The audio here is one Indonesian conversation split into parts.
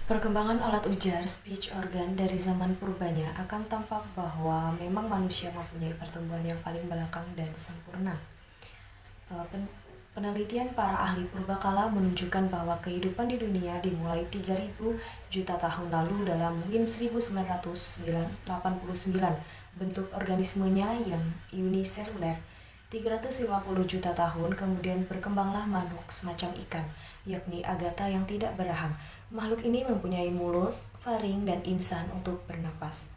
Perkembangan alat ujar speech organ dari zaman purbanya akan tampak bahwa memang manusia mempunyai pertumbuhan yang paling belakang dan sempurna. Penelitian para ahli purbakala menunjukkan bahwa kehidupan di dunia dimulai 3.000 juta tahun lalu dalam mungkin 1989. Bentuk organismenya yang uniseluler. 350 juta tahun kemudian berkembanglah makhluk semacam ikan, yakni agata yang tidak berahang. Makhluk ini mempunyai mulut, faring, dan insan untuk bernapas.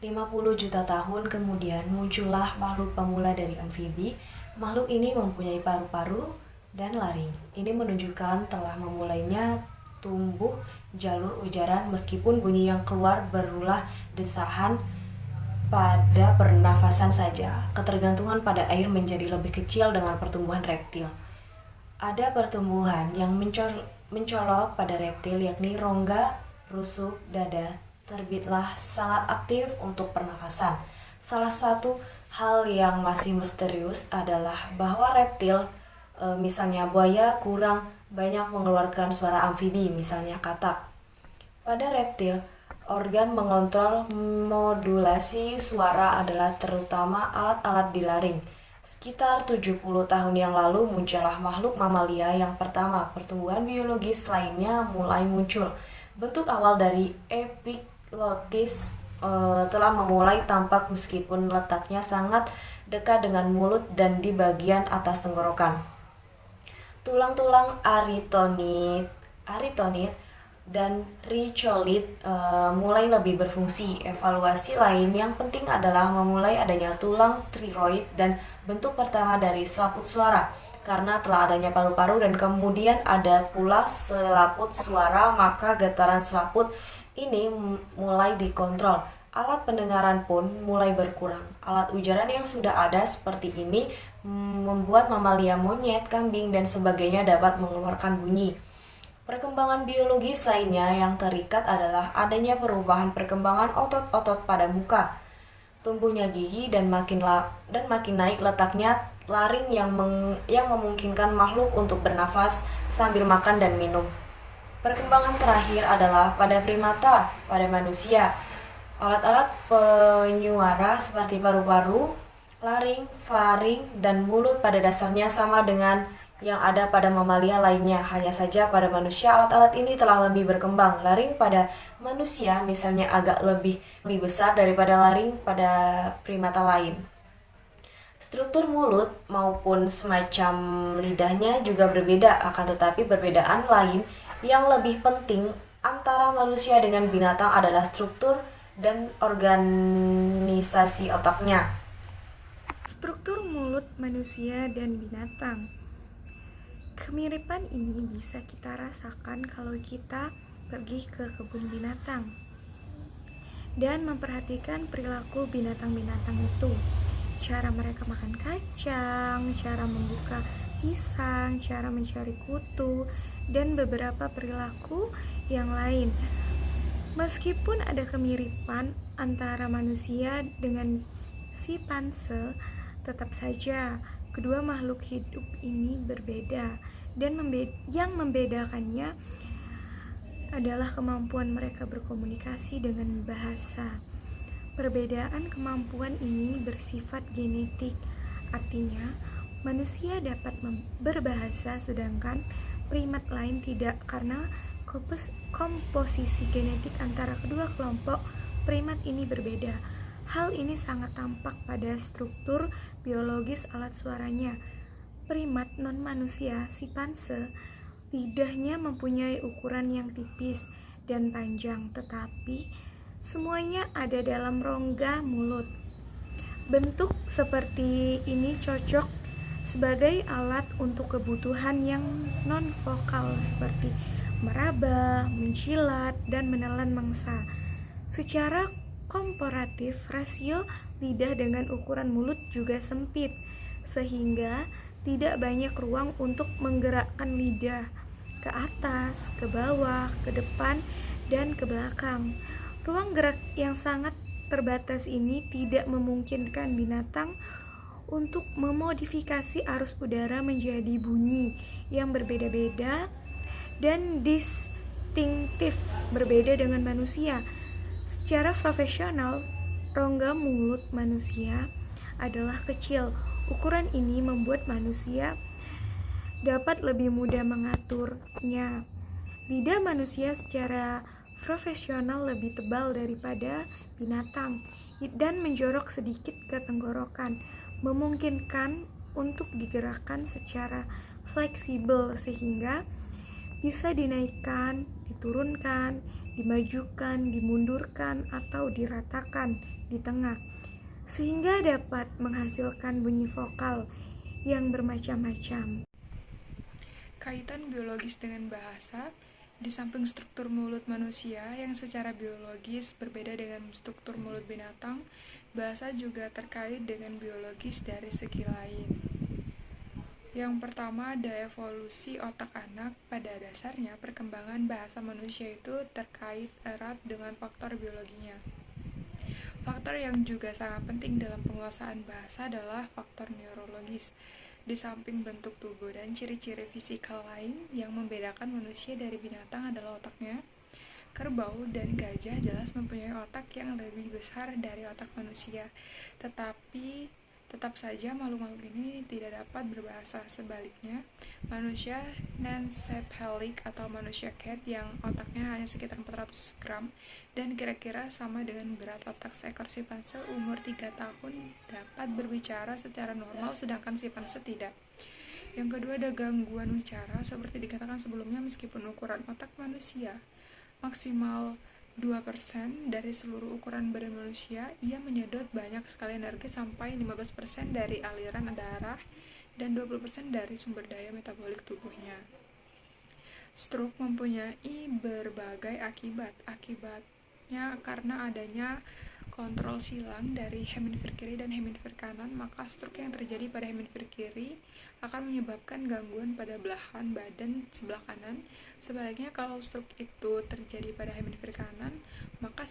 50 juta tahun kemudian muncullah makhluk pemula dari amfibi. Makhluk ini mempunyai paru-paru dan laring. Ini menunjukkan telah memulainya tumbuh jalur ujaran meskipun bunyi yang keluar berulah desahan pada pernafasan saja. Ketergantungan pada air menjadi lebih kecil dengan pertumbuhan reptil. Ada pertumbuhan yang mencolok pada reptil yakni rongga, rusuk, dada terbitlah sangat aktif untuk pernafasan. Salah satu hal yang masih misterius adalah bahwa reptil, misalnya buaya, kurang banyak mengeluarkan suara amfibi, misalnya katak. Pada reptil, organ mengontrol modulasi suara adalah terutama alat-alat di laring. Sekitar 70 tahun yang lalu muncullah makhluk mamalia yang pertama. Pertumbuhan biologis lainnya mulai muncul. Bentuk awal dari epiglotis telah memulai tampak meskipun letaknya sangat dekat dengan mulut dan di bagian atas tenggorokan. Tulang-tulang aritonid dan rhizolit mulai lebih berfungsi. Evaluasi lain yang penting adalah memulai adanya tulang tiroid dan bentuk pertama dari selaput suara. Karena telah adanya paru-paru dan kemudian ada pula selaput suara, maka getaran selaput ini mulai dikontrol. Alat pendengaran pun mulai berkurang. Alat ujaran yang sudah ada seperti ini membuat mamalia, monyet, kambing, dan sebagainya dapat mengeluarkan bunyi. Perkembangan biologis lainnya yang terikat adalah adanya perubahan perkembangan otot-otot pada muka, tumbuhnya gigi, dan makin naik letaknya laring yang memungkinkan makhluk untuk bernafas sambil makan dan minum. Perkembangan terakhir adalah pada primata. Pada manusia, alat-alat penyuara seperti paru-paru, laring, faring, dan mulut pada dasarnya sama dengan yang ada pada mamalia lainnya. Hanya saja pada manusia alat-alat ini telah lebih berkembang. Laring pada manusia misalnya agak lebih besar daripada laring pada primata lain. Struktur mulut maupun semacam lidahnya juga berbeda, akan tetapi perbedaan lain yang lebih penting antara manusia dengan binatang adalah struktur dan organisasi otaknya. Struktur mulut manusia dan binatang. Kemiripan ini bisa kita rasakan kalau kita pergi ke kebun binatang dan memperhatikan perilaku binatang-binatang itu. Cara mereka makan kacang, cara membuka pisang, cara mencari kutu, dan beberapa perilaku yang lain. Meskipun ada kemiripan antara manusia dengan simpanse, tetap saja kedua makhluk hidup ini berbeda, dan yang membedakannya adalah kemampuan mereka berkomunikasi dengan bahasa. Perbedaan kemampuan ini bersifat genetik, artinya manusia dapat berbahasa sedangkan primat lain tidak karena komposisi genetik antara kedua kelompok primat ini berbeda. Hal ini sangat tampak pada struktur biologis alat suaranya. Primat non-manusia, simpanse, lidahnya mempunyai ukuran yang tipis dan panjang, tetapi semuanya ada dalam rongga mulut. Bentuk seperti ini cocok sebagai alat untuk kebutuhan yang non-vokal seperti meraba, mencilat, dan menelan mangsa. Secara komparatif, rasio lidah dengan ukuran mulut juga sempit, sehingga tidak banyak ruang untuk menggerakkan lidah ke atas, ke bawah, ke depan, dan ke belakang. Ruang gerak yang sangat terbatas ini tidak memungkinkan binatang untuk memodifikasi arus udara menjadi bunyi yang berbeda-beda dan distinktif berbeda dengan manusia. Secara profesional, rongga mulut manusia adalah kecil. Ukuran ini membuat manusia dapat lebih mudah mengaturnya. Lidah manusia secara profesional lebih tebal daripada binatang dan menjorok sedikit ke tenggorokan, memungkinkan untuk digerakkan secara fleksibel sehingga bisa dinaikkan, diturunkan, dimajukan, dimundurkan, atau diratakan di tengah, sehingga dapat menghasilkan bunyi vokal yang bermacam-macam. Kaitan biologis dengan bahasa, di samping struktur mulut manusia yang secara biologis berbeda dengan struktur mulut binatang, bahasa juga terkait dengan biologis dari segi lain. Yang pertama ada evolusi otak anak. Pada dasarnya, perkembangan bahasa manusia itu terkait erat dengan faktor biologinya. Faktor yang juga sangat penting dalam penguasaan bahasa adalah faktor neurologis. Di samping bentuk tubuh dan ciri-ciri fisikal lain yang membedakan manusia dari binatang adalah otaknya. Kerbau dan gajah jelas mempunyai otak yang lebih besar dari otak manusia, tetapi tetap saja makhluk-makhluk ini tidak dapat berbahasa. Sebaliknya, manusia nencephalig atau manusia cat yang otaknya hanya sekitar 400 gram dan kira-kira sama dengan berat otak seekor simpanse umur 3 tahun dapat berbicara secara normal, sedangkan simpanse tidak. Yang kedua ada gangguan bicara. Seperti dikatakan sebelumnya, meskipun ukuran otak manusia maksimal 2% dari seluruh ukuran badan manusia, ia menyedot banyak sekali energi sampai 15% dari aliran darah dan 20% dari sumber daya metabolik tubuhnya. Stroke mempunyai berbagai akibat. Akibatnya karena adanya kontrol silang dari hemisfer kiri dan hemisfer kanan, maka stroke yang terjadi pada hemisfer kiri akan menyebabkan gangguan pada belahan badan sebelah kanan. Sebaliknya, kalau stroke itu terjadi pada hemisfer kanan, maka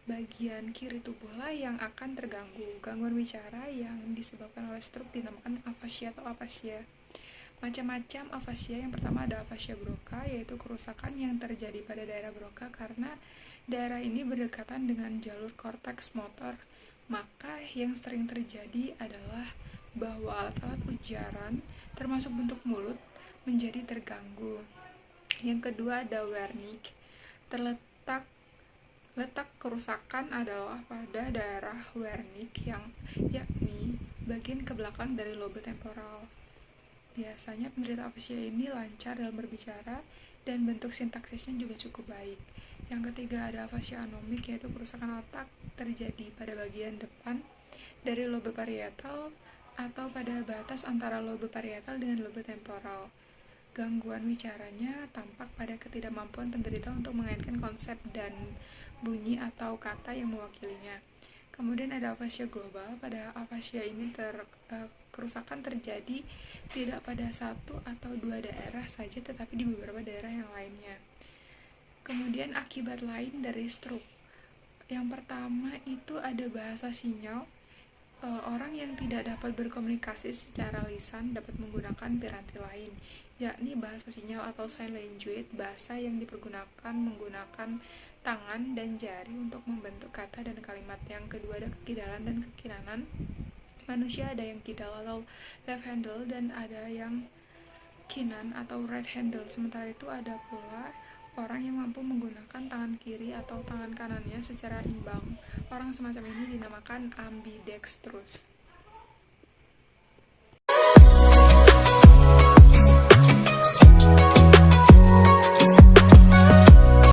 bagian kiri tubuhlah yang akan terganggu. Gangguan bicara yang disebabkan oleh stroke dinamakan afasia atau apasia. Macam-macam afasia. Yang pertama ada afasia Broca, yaitu kerusakan yang terjadi pada daerah Broca karena daerah ini berdekatan dengan jalur korteks motor. Maka yang sering terjadi adalah bahwa alat-alat ujaran termasuk bentuk mulut menjadi terganggu. Yang kedua ada Wernicke. Letak kerusakan adalah pada daerah Wernicke yakni bagian ke belakang dari lobe temporal. Biasanya penderita afasia ini lancar dalam berbicara dan bentuk sintaksisnya juga cukup baik. Yang ketiga ada afasia anomik, yaitu kerusakan otak terjadi pada bagian depan dari lobe parietal atau pada batas antara lobe parietal dengan lobe temporal. Gangguan bicaranya tampak pada ketidakmampuan penderita untuk mengaitkan konsep dan bunyi atau kata yang mewakilinya. Kemudian ada afasia global. Pada afasia ini kerusakan terjadi tidak pada satu atau dua daerah saja, tetapi di beberapa daerah yang lainnya. Kemudian akibat lain dari stroke. Yang pertama itu ada bahasa sinyal. Orang yang tidak dapat berkomunikasi secara lisan dapat menggunakan piranti lain, yakni bahasa sinyal atau sign language, bahasa yang dipergunakan menggunakan tangan dan jari untuk membentuk kata dan kalimat. Yang kedua ada kekidalan dan kekinanan. Manusia ada yang kidal atau left handle dan ada yang kinan atau right handle. Sementara itu ada pula orang yang mampu menggunakan tangan kiri atau tangan kanannya secara imbang. Orang semacam ini dinamakan ambidextrous.